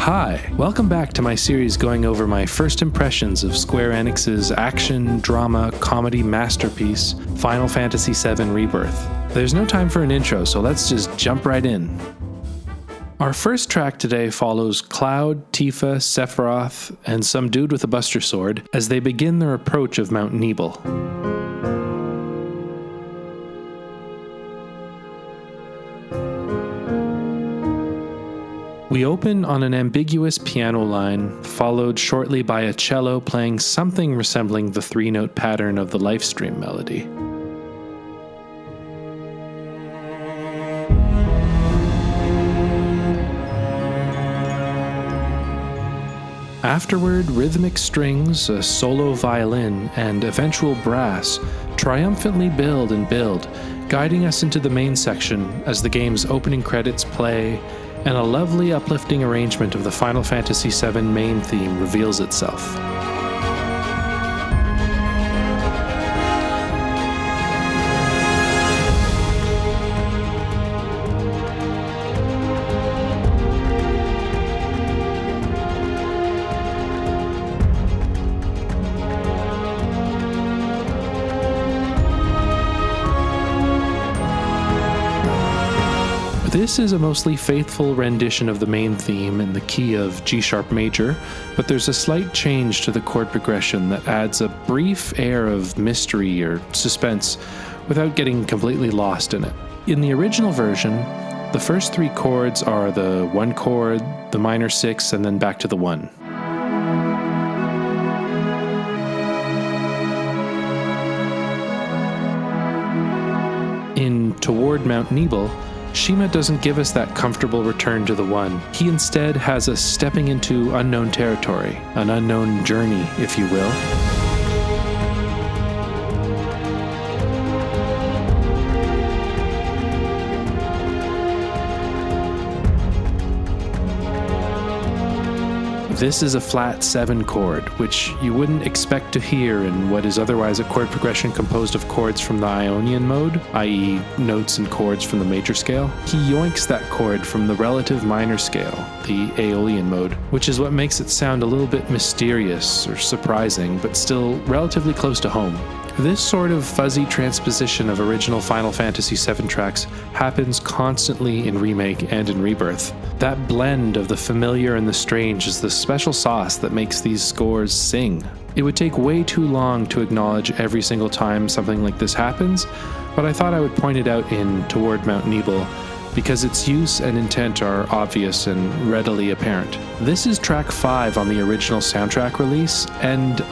Hi, welcome back to my series going over my first impressions of Square Enix's action, drama, comedy masterpiece, Final Fantasy VII Rebirth. There's no time for an intro, so let's just jump right in. Our first track today follows Cloud, Tifa, Sephiroth, and some dude with a buster sword as they begin their approach of Mount Nebel. We open on an ambiguous piano line, followed shortly by a cello playing something resembling the three-note pattern of the Lifestream melody. Afterward, rhythmic strings, a solo violin, and eventual brass triumphantly build and build, guiding us into the main section as the game's opening credits play and a lovely uplifting arrangement of the Final Fantasy VII main theme reveals itself. This is a mostly faithful rendition of the main theme in the key of G-sharp major, but there's a slight change to the chord progression that adds a brief air of mystery or suspense without getting completely lost in it. In the original version, the first three chords are the 1 chord, the minor 6, and then back to the 1. In Toward Mount Nebel, Shima doesn't give us that comfortable return to the 1. He instead has us stepping into unknown territory, an unknown journey, if you will. This is a flat 7 chord, which you wouldn't expect to hear in what is otherwise a chord progression composed of chords from the Ionian mode, i.e. notes and chords from the major scale. He yoinks that chord from the relative minor scale, the Aeolian mode, which is what makes it sound a little bit mysterious or surprising, but still relatively close to home. This sort of fuzzy transposition of original Final Fantasy VII tracks happens constantly in Remake and in Rebirth. That blend of the familiar and the strange is the special sauce that makes these scores sing. It would take way too long to acknowledge every single time something like this happens, but I thought I would point it out in Toward Mount Nebel because its use and intent are obvious and readily apparent. This is track 5 on the original soundtrack release, and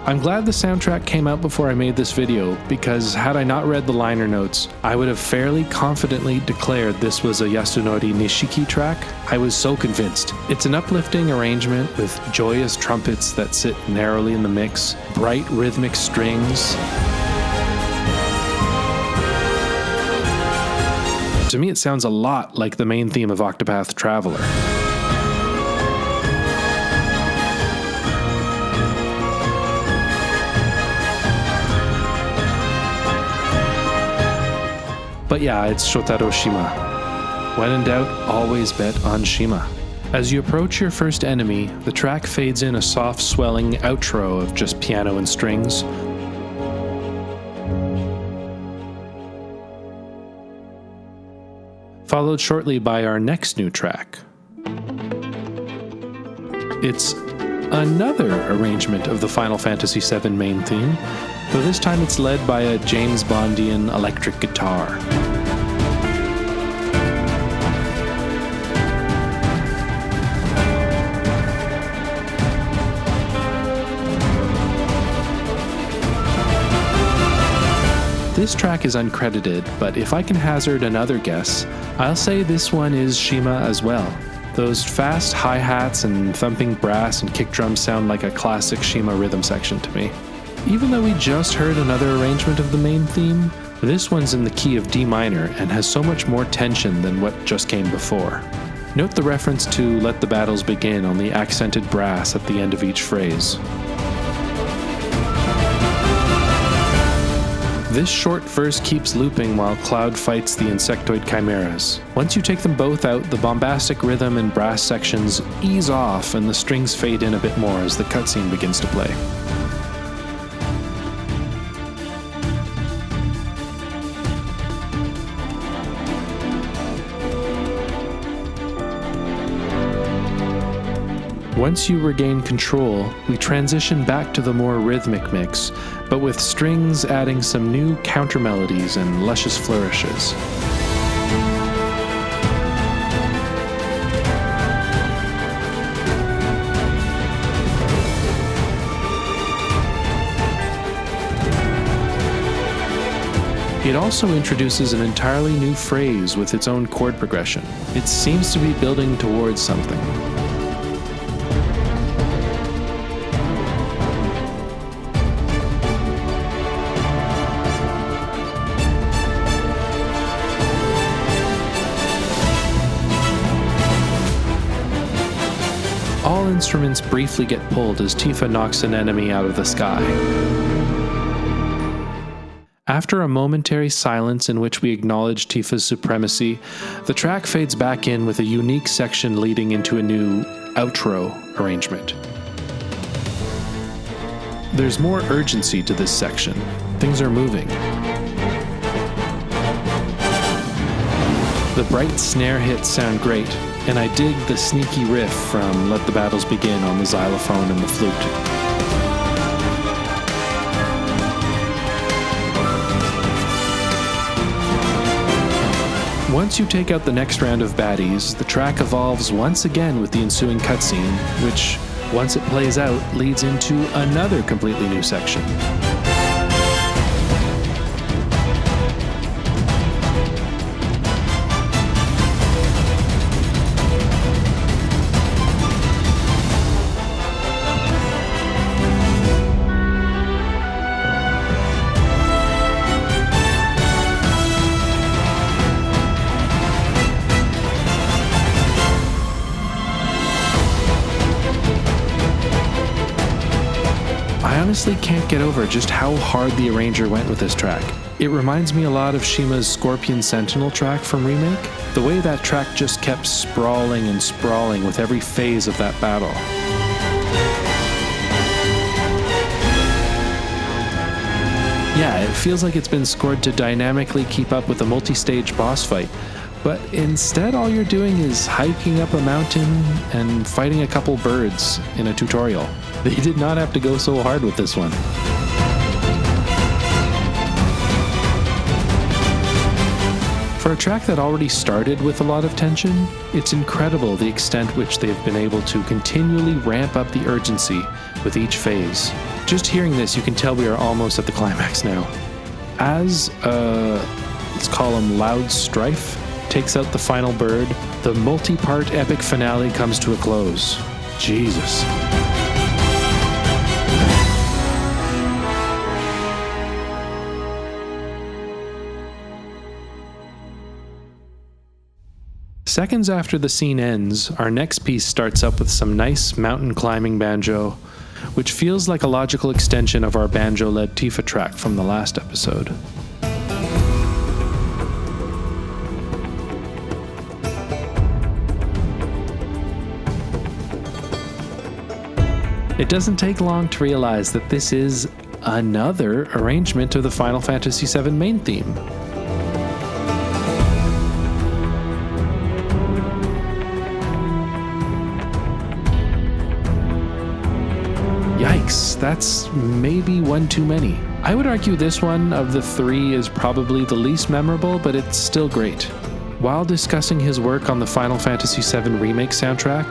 I'm glad the soundtrack came out before I made this video, because had I not read the liner notes, I would have fairly confidently declared this was a Yasunori Nishiki track. I was so convinced. It's an uplifting arrangement with joyous trumpets that sit narrowly in the mix, bright rhythmic strings. To me, it sounds a lot like the main theme of Octopath Traveler. But yeah, it's Shotaro Shima. When in doubt, always bet on Shima. As you approach your first enemy, the track fades in a soft swelling outro of just piano and strings. Followed shortly by our next new track. It's another arrangement of the Final Fantasy VII main theme, though this time it's led by a James Bondian electric guitar. This track is uncredited, but if I can hazard another guess, I'll say this one is Shima as well. Those fast hi-hats and thumping brass and kick drums sound like a classic Shima rhythm section to me. Even though we just heard another arrangement of the main theme, this one's in the key of D minor and has so much more tension than what just came before. Note the reference to Let the Battles Begin on the accented brass at the end of each phrase. This short verse keeps looping while Cloud fights the insectoid chimeras. Once you take them both out, the bombastic rhythm and brass sections ease off and the strings fade in a bit more as the cutscene begins to play. Once you regain control, we transition back to the more rhythmic mix, but with strings adding some new counter melodies and luscious flourishes. It also introduces an entirely new phrase with its own chord progression. It seems to be building towards something. All instruments briefly get pulled as Tifa knocks an enemy out of the sky. After a momentary silence in which we acknowledge Tifa's supremacy, the track fades back in with a unique section leading into a new outro arrangement. There's more urgency to this section. Things are moving. The bright snare hits sound great, and I dig the sneaky riff from Let the Battles Begin on the xylophone and the flute. Once you take out the next round of baddies, the track evolves once again with the ensuing cutscene, which, once it plays out, leads into another completely new section. I honestly can't get over just how hard the arranger went with this track. It reminds me a lot of Shima's Scorpion Sentinel track from Remake. The way that track just kept sprawling and sprawling with every phase of that battle. Yeah, it feels like it's been scored to dynamically keep up with a multi-stage boss fight, but instead all you're doing is hiking up a mountain and fighting a couple birds in a tutorial. They did not have to go so hard with this one. For a track that already started with a lot of tension, it's incredible the extent which they've been able to continually ramp up the urgency with each phase. Just hearing this, you can tell we are almost at the climax now. As, let's call him Loud Strife, takes out the final bird, the multi-part epic finale comes to a close. Jesus. Seconds after the scene ends, our next piece starts up with some nice mountain climbing banjo, which feels like a logical extension of our banjo-led Tifa track from the last episode. It doesn't take long to realize that this is another arrangement of the Final Fantasy VII main theme. Yikes, that's maybe one too many. I would argue this one of the three is probably the least memorable, but it's still great. While discussing his work on the Final Fantasy VII Remake soundtrack,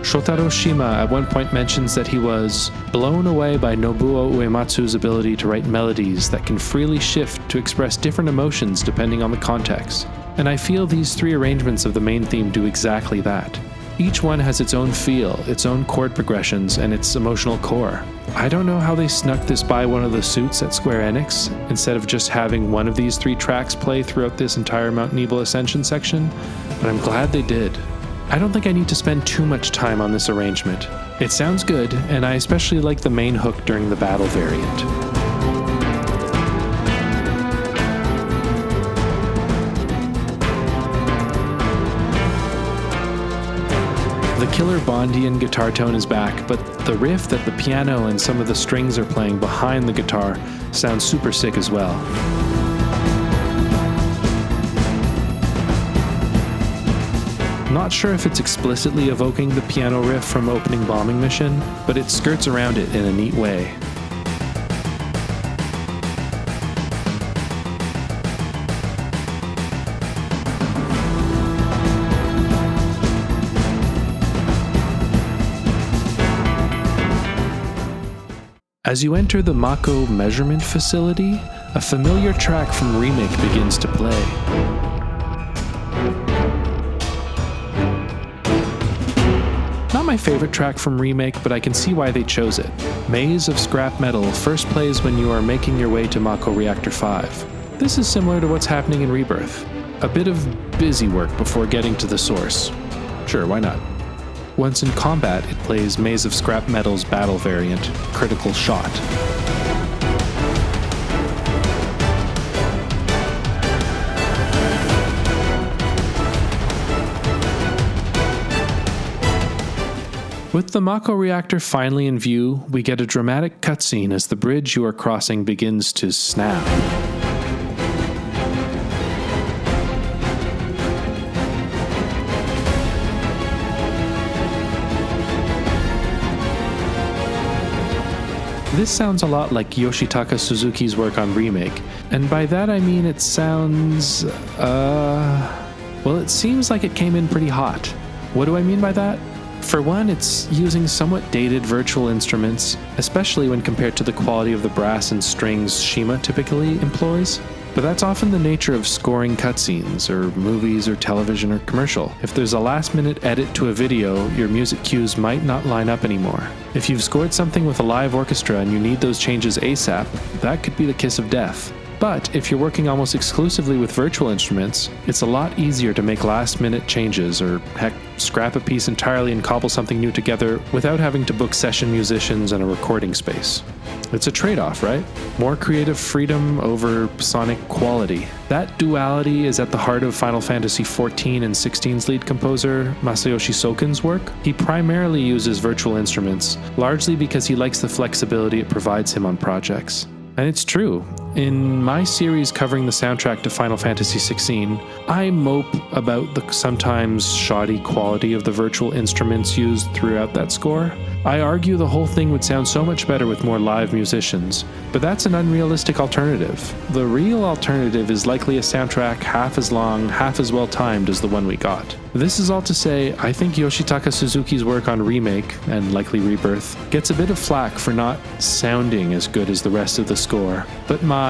Shotaro Shima at one point mentions that he was blown away by Nobuo Uematsu's ability to write melodies that can freely shift to express different emotions depending on the context. And I feel these three arrangements of the main theme do exactly that. Each one has its own feel, its own chord progressions, and its emotional core. I don't know how they snuck this by one of the suits at Square Enix, instead of just having one of these three tracks play throughout this entire Mount Nebel Ascension section, but I'm glad they did. I don't think I need to spend too much time on this arrangement. It sounds good, and I especially like the main hook during the battle variant. killer Bondian guitar tone is back, but the riff that the piano and some of the strings are playing behind the guitar sounds super sick as well. Not sure if it's explicitly evoking the piano riff from opening Bombing Mission, but it skirts around it in a neat way. As you enter the Mako measurement facility, a familiar track from Remake begins to play. Not my favorite track from Remake, but I can see why they chose it. Maze of Scrap Metal first plays when you are making your way to Mako Reactor 5. This is similar to what's happening in Rebirth. A bit of busy work before getting to the source. Sure, why not? Once in combat, it plays Maze of Scrap Metal's battle variant, Critical Shot. With the Mako reactor finally in view, we get a dramatic cutscene as the bridge you are crossing begins to snap. This sounds a lot like Yoshitaka Suzuki's work on Remake, and by that I mean it sounds, well, it seems like it came in pretty hot. What do I mean by that? For one, it's using somewhat dated virtual instruments, especially when compared to the quality of the brass and strings Shima typically employs. But that's often the nature of scoring cutscenes, or movies, or television, or commercial. If there's a last-minute edit to a video, your music cues might not line up anymore. If you've scored something with a live orchestra and you need those changes ASAP, that could be the kiss of death. But if you're working almost exclusively with virtual instruments, it's a lot easier to make last-minute changes, or heck, scrap a piece entirely and cobble something new together without having to book session musicians and a recording space. It's a trade-off, right? More creative freedom over sonic quality. That duality is at the heart of Final Fantasy XIV and XVI's lead composer, Masayoshi Soken's work. He primarily uses virtual instruments, largely because he likes the flexibility it provides him on projects. And it's true. In my series covering the soundtrack to Final Fantasy XVI, I mope about the sometimes shoddy quality of the virtual instruments used throughout that score. I argue the whole thing would sound so much better with more live musicians, but that's an unrealistic alternative. The real alternative is likely a soundtrack half as long, half as well timed as the one we got. This is all to say, I think Yoshitaka Suzuki's work on Remake, and likely Rebirth, gets a bit of flack for not sounding as good as the rest of the score, but my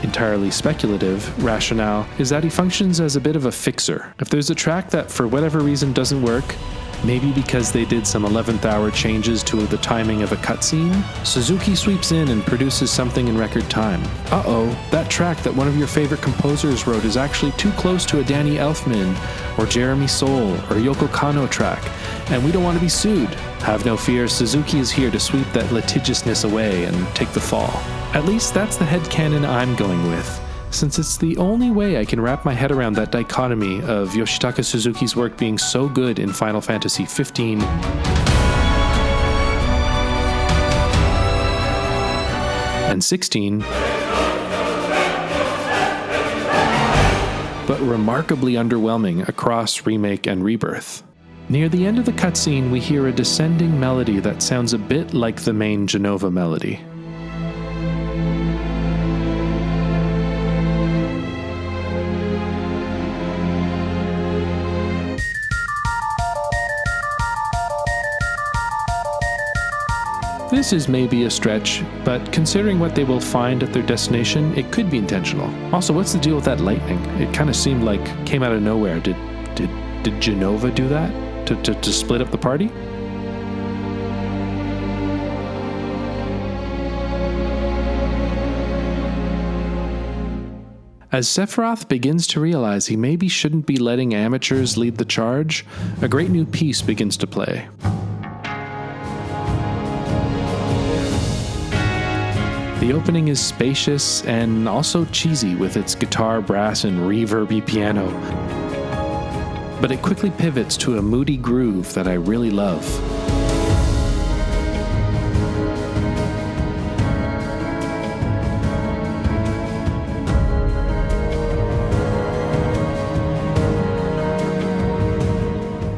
entirely speculative rationale is that he functions as a bit of a fixer. If there's a track that for whatever reason doesn't work, maybe because they did some 11th hour changes to the timing of a cutscene, Suzuki sweeps in and produces something in record time. Uh-oh, that track that one of your favorite composers wrote is actually too close to a Danny Elfman or Jeremy Soule or Yoko Kanno track, and we don't want to be sued. Have no fear, Suzuki is here to sweep that litigiousness away and take the fall. At least that's the headcanon I'm going with, since it's the only way I can wrap my head around that dichotomy of Yoshitaka Suzuki's work being so good in Final Fantasy XV and XVI, but remarkably underwhelming across Remake and Rebirth. Near the end of the cutscene, we hear a descending melody that sounds a bit like the main Genova melody. This is maybe a stretch, but considering what they will find at their destination, it could be intentional. Also, what's the deal with that lightning? It kind of seemed like it came out of nowhere. Did Genova do that? To split up the party? As Sephiroth begins to realize he maybe shouldn't be letting amateurs lead the charge, a great new piece begins to play. The opening is spacious and also cheesy with its guitar, brass, and reverby piano. but it quickly pivots to a moody groove that I really love.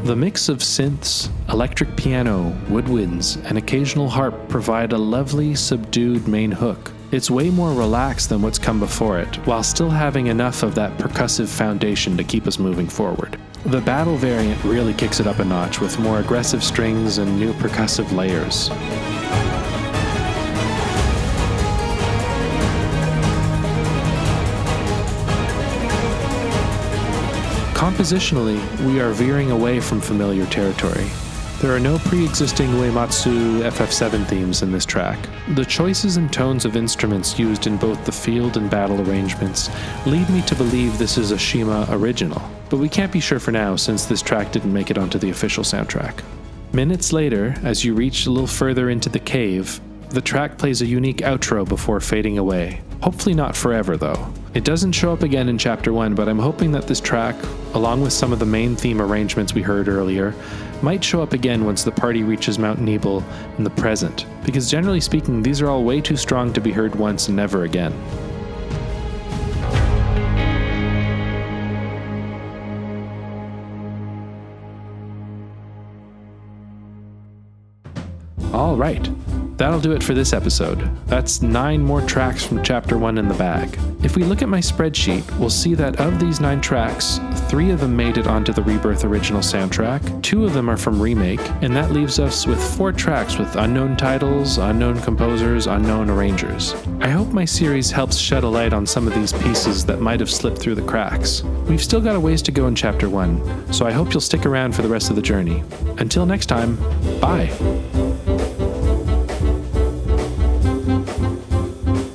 The mix of synths, electric piano, woodwinds, and occasional harp provide a lovely, subdued main hook. It's way more relaxed than what's come before it, while still having enough of that percussive foundation to keep us moving forward. The battle variant really kicks it up a notch with more aggressive strings and new percussive layers. Compositionally, we are veering away from familiar territory. There are no pre-existing Uematsu FF7 themes in this track. The choices and tones of instruments used in both the field and battle arrangements lead me to believe this is a Shima original, but we can't be sure for now since this track didn't make it onto the official soundtrack. Minutes later, as you reach a little further into the cave, the track plays a unique outro before fading away. Hopefully not forever though. It doesn't show up again in Chapter 1, but I'm hoping that this track, along with some of the main theme arrangements we heard earlier, might show up again once the party reaches Mount Nebel in the present, because generally speaking, these are all way too strong to be heard once and never again. Alright, that'll do it for this episode. That's 9 more tracks from Chapter 1 in the bag. If we look at my spreadsheet, we'll see that of these 9 tracks, 3 of them made it onto the Rebirth original soundtrack, 2 of them are from Remake, and that leaves us with 4 tracks with unknown titles, unknown composers, unknown arrangers. I hope my series helps shed a light on some of these pieces that might have slipped through the cracks. We've still got a ways to go in Chapter 1, so I hope you'll stick around for the rest of the journey. Until next time, bye!